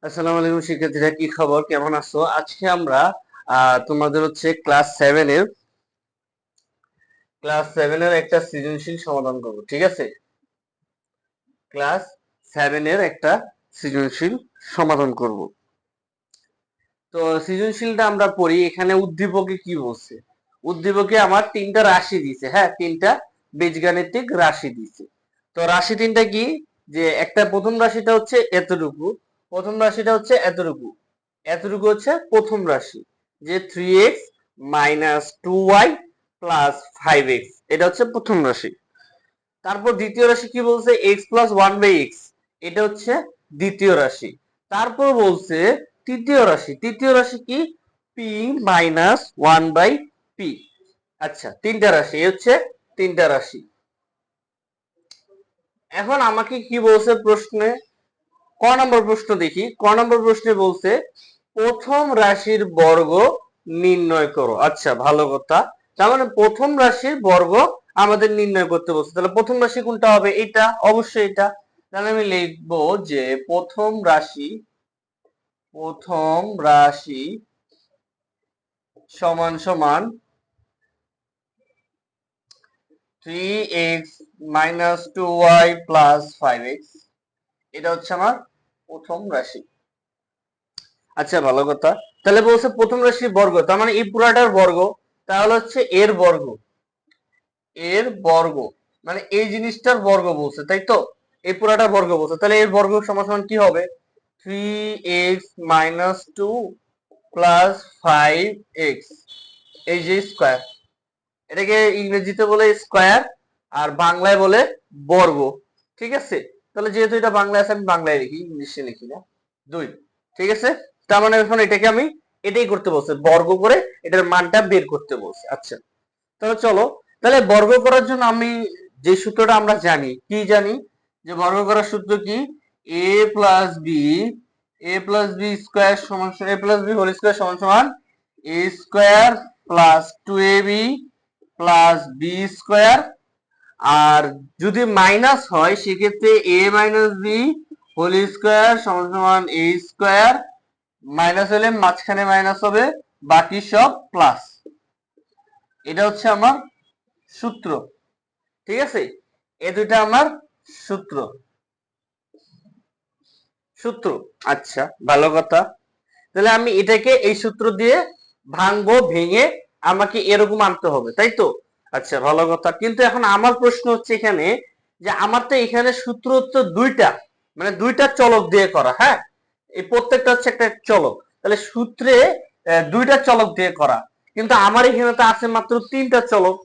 আসসালামু আলাইকুম শিক্ষার্থীরা, কি খবর, কেমন আছো? আজকে আমরা তোমাদের হচ্ছে ক্লাস 7 এর একটা সৃজনশীল সমাধান করব। ঠিক আছে, ক্লাস 7 এর একটা সৃজনশীল সমাধান করব। তো সৃজনশীলটা আমরা পড়ি। এখানে উদ্দীপকে কি বলছে? উদ্দীপকে আমার তিনটা রাশি দিছে। হ্যাঁ, তিনটা বীজগাণিতিক রাশি দিছে। তো রাশি তিনটা কি? যে একটা প্রথম রাশিটা হচ্ছে এতটুকু, প্রথম রাশিটা হচ্ছে এতটুকু, এতটুকু হচ্ছে প্রথম রাশি, যে 3x minus 2y plus 5x, এটা হচ্ছে প্রথম রাশি। তারপর দ্বিতীয় রাশি কি বলছে? x প্লাস 1/x, এটা হচ্ছে দ্বিতীয় রাশি। তারপর বলছে তৃতীয় রাশি কি? p minus 1/p। আচ্ছা, তিনটা রাশি, এই হচ্ছে তিনটা রাশি। এখন আমাকে কি বলছে প্রশ্নে? ক নম্বর প্রশ্ন দেখি। ক নম্বর প্রশ্নে বলছে প্রথম রাশির বর্গ নির্ণয় করো। আচ্ছা, ভালো কথা। তার মানে প্রথম রাশির বর্গ আমাদের নির্ণয় করতে বলছে। তাহলে প্রথম রাশি কোনটা হবে? এটা, অবশ্যই এটা। তাহলে আমি লিখবো যে প্রথম রাশি সমান সমান 3x minus 2y plus 5x, এটা হচ্ছে আমার প্রথম রাশি। আচ্ছা, ভালো কথা। তাহলে বলছে প্রথম রাশির বর্গ, তার মানে এই পুরাটার বর্গ। তাহলে হচ্ছে এর বর্গ, এর বর্গ মানে এই জিনিসটার বর্গ বলছে, তাই তো? এই পুরাটার বর্গ বলছে, তাহলে এর বর্গ সমান সমান কি হবে? 3x মাইনাস 2 প্লাস 5x, এই যে স্কয়ার, এটাকে ইংরেজিতে বলে স্কয়ার আর বাংলায় বলে বর্গ। ঠিক আছে, তাহলে যেহেতু এটা বাংলায় আছে আমি বাংলায় লিখি, ইংলিশে লিখি না। 2, ঠিক আছে। তার মানে এখন এটাকে আমি এটাই করতে বলছে, বর্গ করে এটার মানটা বের করতে বলছে। আচ্ছা, তাহলে চলো, তাহলে বর্গ করার জন্য আমি যে সূত্রটা আমরা জানি, কি জানি? যে বর্গ করার সূত্র কি? a প্লাস বি, স্কয়ার সমান সমান a plus B whole square সমান সমান a square plus 2ab plus B square. আর যদি মাইনাস হয় সেক্ষেত্রে a minus B whole square সমান সমান a স্কয়ার। মাইনাস হলে মাঝখানে মাইনাস হবে, বাকি সব প্লাস। এটা হচ্ছে আমার সূত্র। ঠিক আছে, এই দুইটা আমার সূত্র সূত্র আচ্ছা, ভালো কথা। তাহলে আমি এটাকে এই সূত্র দিয়ে ভাঙবো, ভেঙে আমাকে এরকম আনতে হবে, তাই তো? আচ্ছা, ভালো কথা। কিন্তু এখন আমার প্রশ্ন হচ্ছে এখানে, যে আমার তো এখানে সূত্র হচ্ছে দুইটা, মানে দুইটা চলক দিয়ে করা। হ্যাঁ, এই প্রত্যেকটা হচ্ছে একটা চলক, তাহলে সূত্রে দুইটা চলক দিয়ে করা। কিন্তু আমার এখানে তো আছে মাত্র তিনটা চলক।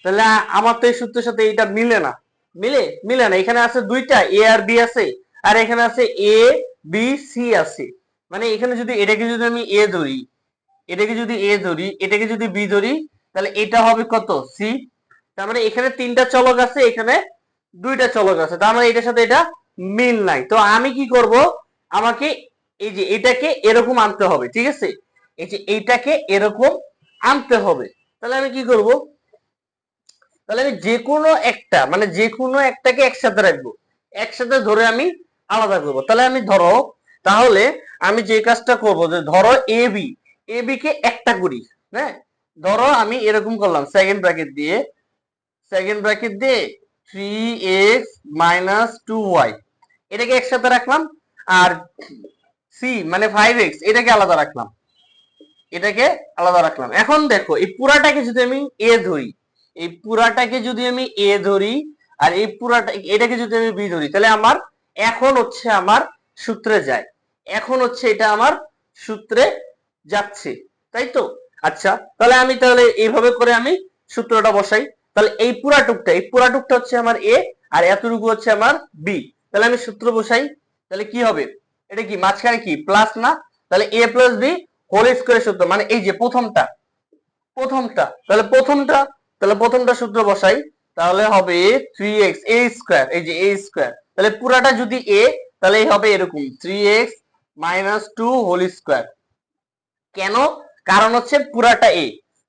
তাহলে আমার তো এই সূত্রের সাথে এটা মিলে না। মিলে না। এখানে আছে দুইটা, এ আর বি আছে, আর এখানে আছে এ বি সি আছে। মানে এখানে যদি এটাকে যদি আমি এ ধরি, এটাকে যদি এ ধরি, এটাকে যদি বি ধরি, তাহলে এটা হবে কত? সি। তার মানে এখানে তিনটা চলক আছে, এখানে দুইটা চলক আছে, তার মানে এটার সাথে এটা মিল নাই। তো আমি কি করব? আমাকে এই যে এটাকে এরকম আনতে হবে। ঠিক আছে, এই যে এইটাকে এরকম আনতে হবে। তাহলে আমি কি করব? তাহলে আমি যে কোনো একটা, মানে যে কোনো একটাকে একসাথে রাখবো, একসাথে ধরে আমি আলাদা করব। তাহলে আমি ধরো, তাহলে আমি যে কাজটা করব, যে ধরো এ বি কে একটা করি। হ্যাঁ, ধরো আমি এরকম করলাম, সেকেন্ড ব্র্যাকেট দিয়ে 3x মাইনাস 2y, এটাকে একসাথে রাখলাম। আর সি মানে 5x, এটাকে আলাদা রাখলাম, এটাকে আলাদা রাখলাম। এখন দেখো, এই পুরাটাকে যদি আমি এ ধরি, এই পুরাটাকে যদি আমি এ ধরি, আর এই পুরাটা এটাকে যদি আমি বি ধরি, তাহলে আমার এখন হচ্ছে আমার সূত্রে যায়, এখন হচ্ছে এটা আমার সূত্রে যাচ্ছে, তাই তো? আচ্ছা, তাহলে এইভাবে করে আমি সূত্রটা বসাই। তাহলে এই পুরাটুকটা হচ্ছে আমার এ, আর এতটুকু হচ্ছে আমার বি। তাহলে আমি সূত্র বসাই। তাহলে কি হবে? এটা কি মাঝখানে কি প্লাস না? তাহলে এ প্লাস বি হোল স্কয়ারের সূত্র, মানে এই যে প্রথমটা সূত্র বসাই। তাহলে হবে 3x a স্কয়ার, এই যে a স্কয়ার। তাহলে পুরাটা যদি a, তাহলে হবে এরকম 3x মাইনাস 2 হোল স্কয়ার। কেন? কারণ হচ্ছে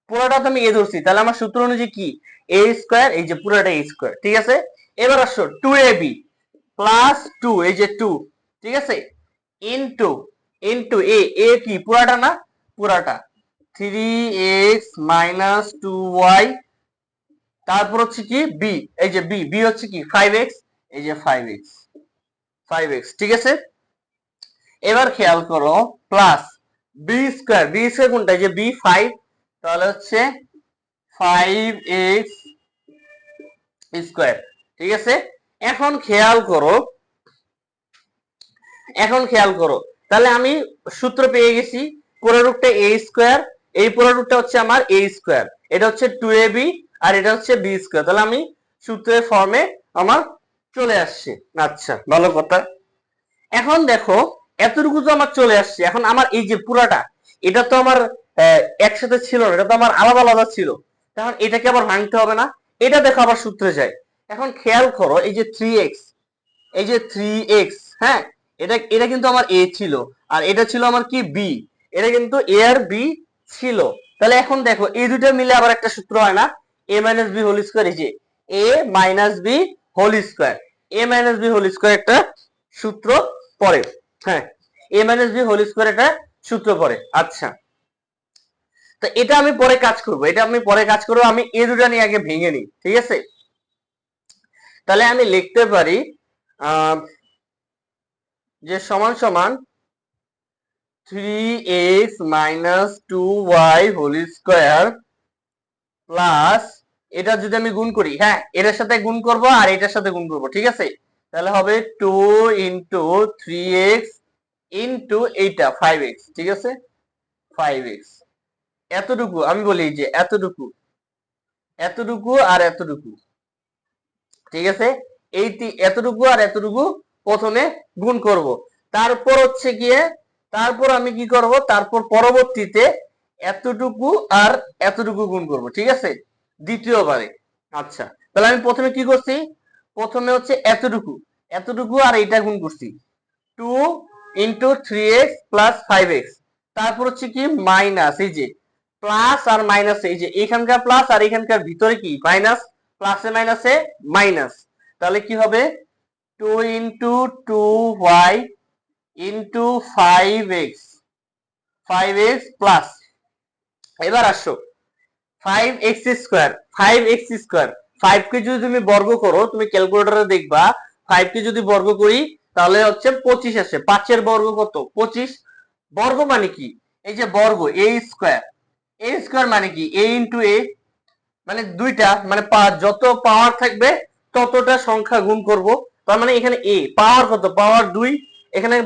পুরাটা তো আমি এ ধরছি, তাহলে আমার সূত্র অনুযায়ী কি a স্কয়ার, এই যে পুরাটা a স্কয়ার। ঠিক আছে, এবার আসো 2ab প্লাস 2, এই যে 2, ঠিক আছে, ইনটু ইন্টু এ কি পুরাটা না, পুরাটা 3x মাইনাস 2y, তারপর হচ্ছে কি বি, এই যে বি হচ্ছে কি 5x, এই যে 5x, ঠিক আছে। এবার খেয়াল করো প্লাস বি স্কয়ার কোনটা, যে বি 5, তাহলে হচ্ছে 5x স্কয়ার, ঠিক আছে। এখন খেয়াল করো, তাহলে আমি সূত্র পেয়ে গেছি, পুরো রূপটা এ স্কয়ার, এই পুরো রূপটা হচ্ছে আমার এ স্কয়ার, এটা হচ্ছে 2ab, আর এটা হচ্ছে বি স্কয়ার, তাহলে আমি সূত্রের ফর্মে আমার চলে আসছে। আচ্ছা, ভালো কথা। এখন দেখো এতটুকু তো আমার চলে আসছে, এখন আমার এই যে পুরাটা, এটা তো আমার একসাথে ছিল না, এটা তো আমার আলাদা আলাদা ছিল, তখন এটাকে আবার ভাঙতে হবে না, এটা দেখো আবার সূত্রে যায়। এখন খেয়াল করো এই যে 3x, এই যে 3x, হ্যাঁ, এটা এটা কিন্তু আমার এ ছিল, আর এটা ছিল আমার কি বি, এটা কিন্তু এ আর বি ছিল। তাহলে এখন দেখো এই দুটো মিলে আবার একটা সূত্র হয় না, এ মাইনাস বি হোল স্কয়ার, এই যে এ মাইনাস বি হোল স্কয়ার, এ মাইনাস বি হোল স্কয়ার একটা সূত্র পড়ে, হ্যাঁ, এ মাইনাস বি হোল স্কয়ার একটা সূত্র পড়ে। আচ্ছা, তো এটা আমি পরে কাজ করব, আমি এই দুটো নিয়ে আগে ভেঙে নিই, ঠিক আছে। তাহলে আমি লিখতে পারি যে সমান সমান 3x minus 2y whole square plus, এটা যদি আমি গুণ করি, হ্যাঁ, এটার সাথে গুণ করব আর এটার সাথে গুণ করব, ঠিক আছে। তাহলে হবে 2 ইন্টু 3x ইন্টু এইটা 5x, ঠিক আছে, 5x। এতটুকু আমি বলি যে এতটুকু, আর এতটুকু, ঠিক আছে, এই এতটুকু আর এতটুকু প্রথমে গুণ করব, তারপর হচ্ছে গিয়ে, তারপর আমি কি করব, তারপর পরবর্তীতে এতটুকু আর এতটুকু গুণ করব, ঠিক আছে, দ্বিতীয়বারে। আচ্ছা, তাহলে আমি প্রথমে কি করছি, প্রথমে হচ্ছে এতটুকু আর এইটা গুণ করছি, 2 ইন্টু 3x প্লাস 5x, তারপর হচ্ছে কি মাইনাস, এই যে প্লাস আর মাইনাস, এই যে এখানকার প্লাস আর এখানকার ভিতরে কি মাইনাস, প্লাসে মাইনাসে মাইনাস, তাহলে কি হবে 2 into 2y into 5x plus, এবার আসো 5x স্কয়ার, 5 কে যদি তুমি বর্গ করো, তুমি ক্যালকুলেটরে দেখবা 5 কে যদি বর্গ করি তাহলে হচ্ছে 25 আসে, 5 এর বর্গ কত 25, বর্গ মানে কি, এই যে বর্গ এ স্কয়ার মানে কি এ ইন্টু এ, মানে দুইটা মানে যত পাওয়ার থাকবে ততটা সংখ্যা গুণ করব, তার মানে এখানে এ পাওয়ার কত, পাওয়ার 2, এখানে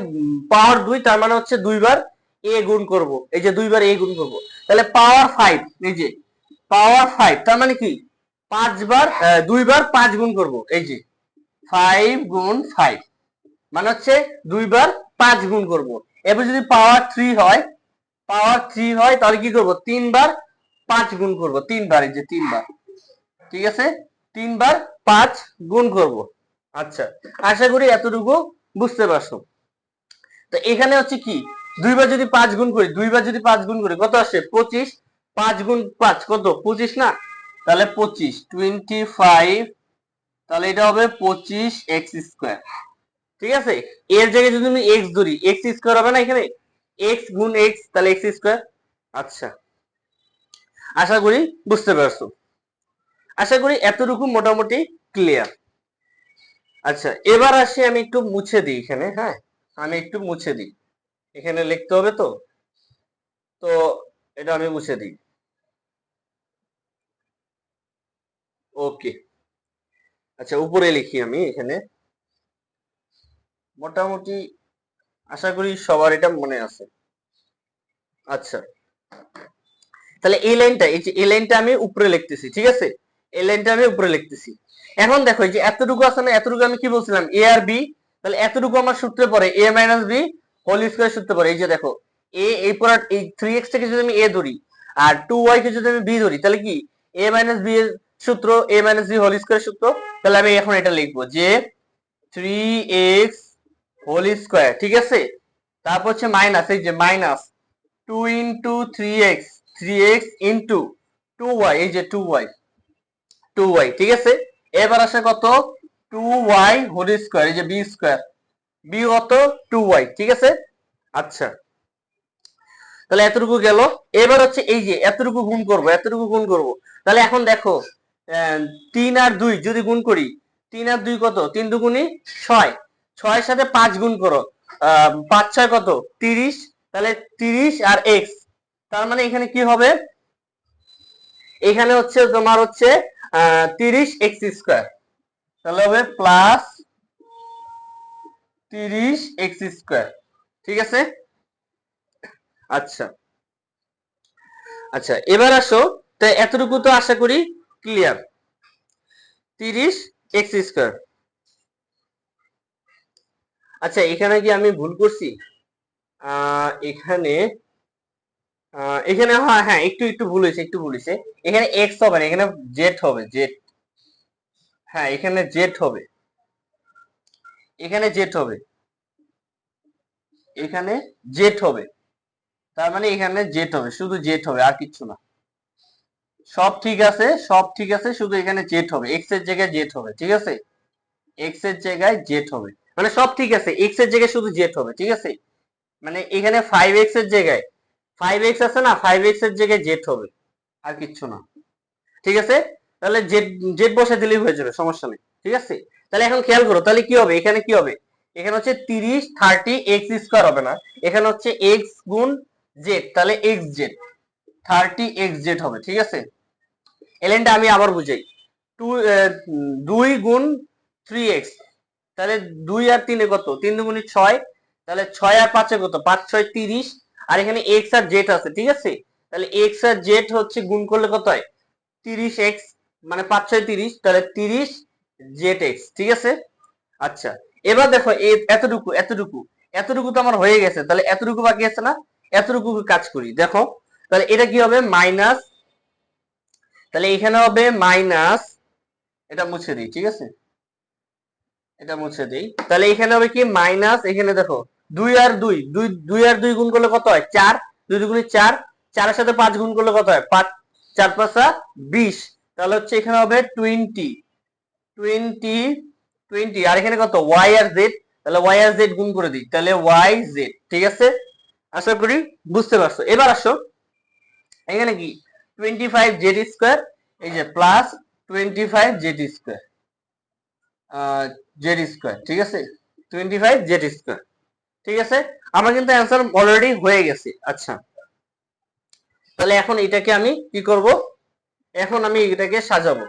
পাওয়ার 2, তার মানে হচ্ছে দুইবার এ গুণ করব, এই যে দুইবার এ গুণ করব, তাহলে পাওয়ার 5, এই যে পাওয়ার 5, তার মানে কি দুইবার 5 গুণ করব, এই যে 5 গুণ 5, মানে হচ্ছে দুইবার 5 গুণ করব। এবার যদি পাওয়ার 3 হয়, তাহলে কি করব, তিনবার 5 গুণ করব, তিনবার, এই যে তিনবার, ঠিক আছে, তিনবার 5 গুণ করব। আচ্ছা, আশা করি এতটুকু বুঝতে পারছো। তো এখানে হচ্ছে কি, দুইবার যদি 5 গুণ করি কত আসে 25, 5 গুণ 5 কত 25 না, তাহলে 25 25, তাহলে এটা হবে 25x স্কয়ার, ঠিক আছে। এর জায়গায় যদি আমি x ধরি, x স্কয়ার হবে না এখানে, x গুণ x, তাহলে x স্কয়ার। আচ্ছা, আশা করি বুঝতে পারছো, আশা করি এতটুকু মোটামুটি ক্লিয়ার। আচ্ছা, এবার আসি, আমি একটু মুছে দিই এখানে, হ্যাঁ, আমি একটু মুছে দিই, এখানে লিখতে হবে তো, তো এটা আমি মুছে দিই। ওকে, আচ্ছা, উপরে লিখি আমি এখানে, মোটামুটি আশা করি সবার এটা মনে আছে। আচ্ছা, তাহলে এই লাইনটা আমি উপরে লিখতেছি, ঠিক আছে, এই লাইনটা আমি উপরে লিখতেছি। এখন দেখো এই যে এতটুকু আছে না, এতটুকু আমি কি বলছিলাম এ আর বি, তাহলে এতটুকু আমার সূত্রে পড়ে এ মাইনাস বি হোল স্কয়ার সূত্রে পড়ে, এই যে দেখো এই পুরো এই 3x থেকে যদি আমি এ ধরি আর 2y কে যদি আমি বি ধরি, তাহলে কি এ মাইনাস বি এর সূত্র, এ মাইনাস বি হোল স্কয়ার সূত্র, তাহলে আমি এখন এটা লিখবো যে 3x হোল স্কয়ার, ঠিক আছে, তারপর হচ্ছে মাইনাস, এই যে minus 2 into 3x into 2y, এই যে 2y, ঠিক আছে। এবার আসে কত 2y হোল স্কয়ার, এই যে বি স্কয়ার, বি কত 2y, ঠিক আছে। আচ্ছা, তাহলে এতটুকু গেল। এবার হচ্ছে এই যে এতটুকু গুণ করব, এতটুকু গুণ করব। তাহলে এখন দেখো 3 আর 2 যদি গুণ করি, 3 আর 2 কত? 3 দুগুণী 6, 6 এর সাথে 5 গুণ করো, 5 6 কত? 30। তাহলে 30 আর x, তার মানে এখানে কি হবে? এখানে হচ্ছে তোমার হচ্ছে 30 এক্স স্কোয়ার, তাহলে হবে প্লাস 30 এক্স স্কোয়ার। ঠিক আছে? আচ্ছা আচ্ছা, এবার আসো, তো এতটুকু তো আশা করি ক্লিয়ার। 30 x square. আচ্ছা, এখানে কি আমি ভুল করছি? এখানে এখানে হ্যাঁ হ্যাঁ, একটু একটু ভুল হয়েছে, একটু ভুল হয়েছে। এখানে এক্স হবে না, এখানে জেড হবে, জেড। হ্যাঁ, এখানে জেড হবে, এখানে জেড হবে, এখানে জেড হবে। তার মানে এখানে জেড হবে, শুধু জেড হবে, আর কিচ্ছু না। সব ঠিক আছে, সব ঠিক আছে, শুধু এখানে জেড হবে, এক্স এর জায়গায় জেড হবে। ঠিক আছে? এক্স এর জায়গায় জেড হবে, মানে সব ঠিক আছে, এক্স এর জায়গায় শুধু জেড হবে। ঠিক আছে? মানে এখানে 5x এর জায়গায় 5x আছে না, 5x এর জায়গায় জেড হবে, আর কিচ্ছু না। ঠিক আছে? তাহলে জেড জেড বসে দিলেই হয়ে যাবে, সমস্যা নেই। ঠিক আছে? তাহলে এখন খেয়াল করো, তাহলে কি হবে? এখানে কি হবে? এখানে হচ্ছে 30 30 এক্স স্কোয়ার হবে না, এখানে হচ্ছে এক্স গুণ জেড, তাহলে এক্স জেড, 30 এক্স জেড হবে। ঠিক আছে? এলেনটা আমি আবার বুঝাই। 2 গুণ 3x, তাহলে 2 আর 3 কত? 3 দুগুণে 6, তাহলে 6 আর 5 কত? 5 6 30, আর এখানে x আর z আছে। ঠিক আছে? তাহলে x আর z হচ্ছে গুণ করলে কত হয়? 30x, মানে 5 6 30, তাহলে 30 zx। ঠিক আছে? আচ্ছা, এবার দেখো এতটুকু এতটুকু এতটুকু তো আমার হয়ে গেছে, তাহলে এতটুকু বাকি আছে না? এতটুকু কাজ করি, দেখো। তাহলে এটা কি হবে? মাইনাস, তাহলে এখানে হবে মাইনাস, এটা মুছে দিই। ঠিক আছে? এটা মুছে দিই। তাহলে এখানে হবে কি? মাইনাস, এখানে দেখো 2 আর 2, 2 আর 2 গুণ করলে কত হয়? 4, 2 দুগুণে 4, 4 এর সাথে 5 গুণ করলে কত হয়? 5 4 5 20, তাহলে হচ্ছে এখানে হবে 20 20 20, আর এখানে কত? y আর z, তাহলে y আর z গুণ করে দিই, তাহলে y z। ঠিক আছে? আশা করি বুঝতে পারছো। এবার আসো, এখানে কি? 25 z স্কয়ার, এই যে plus 25 z square, Z square. ঠিক আছে? 25 জেড স্কোয়ার। ঠিক আছে? আমার কিন্তু অ্যান্সার অলরেডি হয়ে গেছে। আচ্ছা, তাহলে এখন এটাকে আমি কি করব? এখন আমি এটাকে সাজাবো।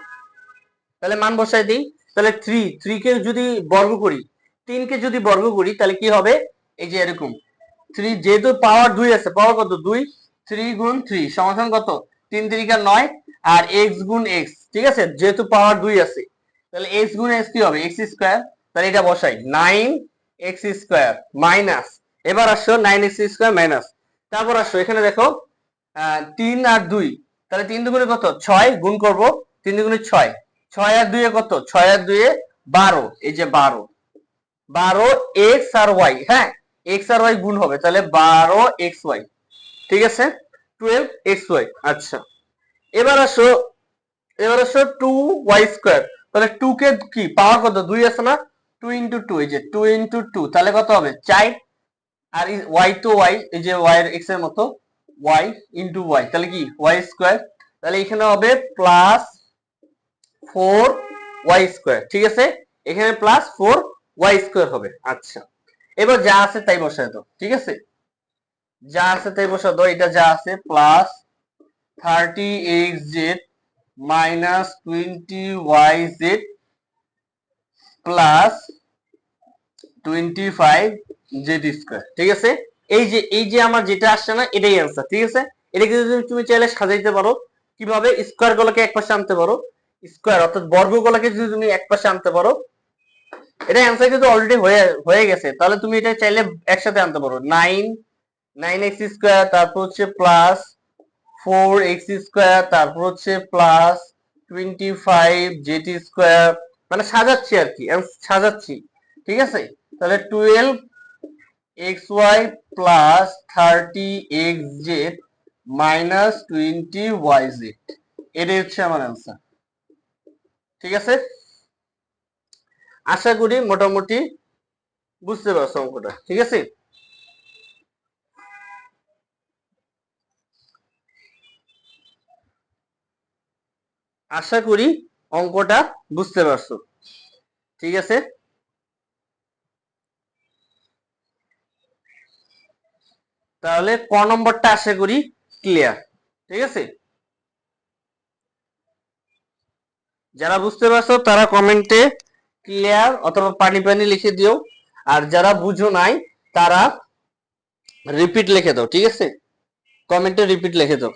তাহলে মান বসাই দিই। তাহলে 3 কে যদি বর্গ করি, 3 কে যদি বর্গ করি, তাহলে কি হবে? এই যে এরকম 3, যেহেতু পাওয়ার 2 আছে, পাওয়ার কত? 2, 3 গুণ 3 সমান কত? 3 3 9, আর x গুণ x। ঠিক আছে? যেহেতু পাওয়ার 2 আছে, তাহলে x গুণ x কি হবে? x square. তাহলে এটা বসাই, 9x স্কয়ার মাইনাস, এবার আসো 9x স্কয়ার মাইনাস, তারপর আসো এখানে দেখো 3 আর 2, তাহলে 3 দুগুণে কত? 6 গুণ করব, 3 দুগুণে 6, 6 আর 2 এ কত? 6 আর 2 এ 12, এই যে 12, 12 এক্স আর ওয়াই। হ্যাঁ, এক্স আর ওয়াই গুণ হবে, তাহলে 12 এক্স ওয়াই। ঠিক আছে? 12 এক্স ওয়াই। আচ্ছা, এবার আসো, এবার আসো 2 ওয়াই স্কোয়ার। তাহলে 2 কে কি পাওয়ার কত? 2 আছে না, 2 ইন্টু 2, এই যে 2 ইন্টু 2, তাহলে কত হবে? 4, আর ওয়াই তো ওয়াই, এই যে ওয়াই এর এক্স এর মতো, ওয়াই ইন্টু ওয়াই, তাহলে কি? Y square. তাহলে এখানে হবে প্লাস 4 ওয়াই স্কোয়ার। ঠিক আছে? এখানে প্লাস 4 ওয়াই স্কোয়ার হবে। আচ্ছা, এবার যা আছে তাই বসায় দাও। ঠিক আছে? যা আছে তাই বসায় দাও। এটা যা আছে plus 30xz minus 20yz plus 25z square. ঠিক আছে? এই যে আমার যেটা আসছে না, এটাই অ্যান্সার। ঠিক আছে? এটাকে যদি তুমি চাইলে সাজাইতে পারো, কিভাবে? স্কয়ার গুলোকে এক পাশে আনতে পারো, স্কয়ার অর্থাৎ বর্গ গুলোকে যদি তুমি এক পাশে আনতে পারো, এটা অ্যান্সার কিন্তু অলরেডি হয়ে গেছে। তাহলে তুমি এটা চাইলে একসাথে আনতে পারো, 9x স্কয়ার, তারপর হচ্ছে প্লাস 4x স্কয়ার, তারপর হচ্ছে প্লাস 25z স্কয়ার, মানে সাজাচ্ছি আর কি, সাজাচ্ছি। ঠিক আছে? তাহলে 12xy plus 30xz minus 20yz, এটাই হচ্ছে আমার অ্যান্সার। ঠিক আছে? আশা করি মোটামুটি বুঝতে পারছো অঙ্কটা। ঠিক আছে? আশা করি অঙ্কটা বুঝতে পারছো। ঠিক আছে, তাহলে ক নম্বরটা আশা করি ক্লিয়ার। ঠিক আছে, যারা বুঝতে পারছো তারা কমেন্টে ক্লিয়ার অথবা পানি পানি লিখে দিও, আর যারা বুঝো নাই তারা রিপিট লিখে দাও। ঠিক আছে, কমেন্টে রিপিট লিখে দাও।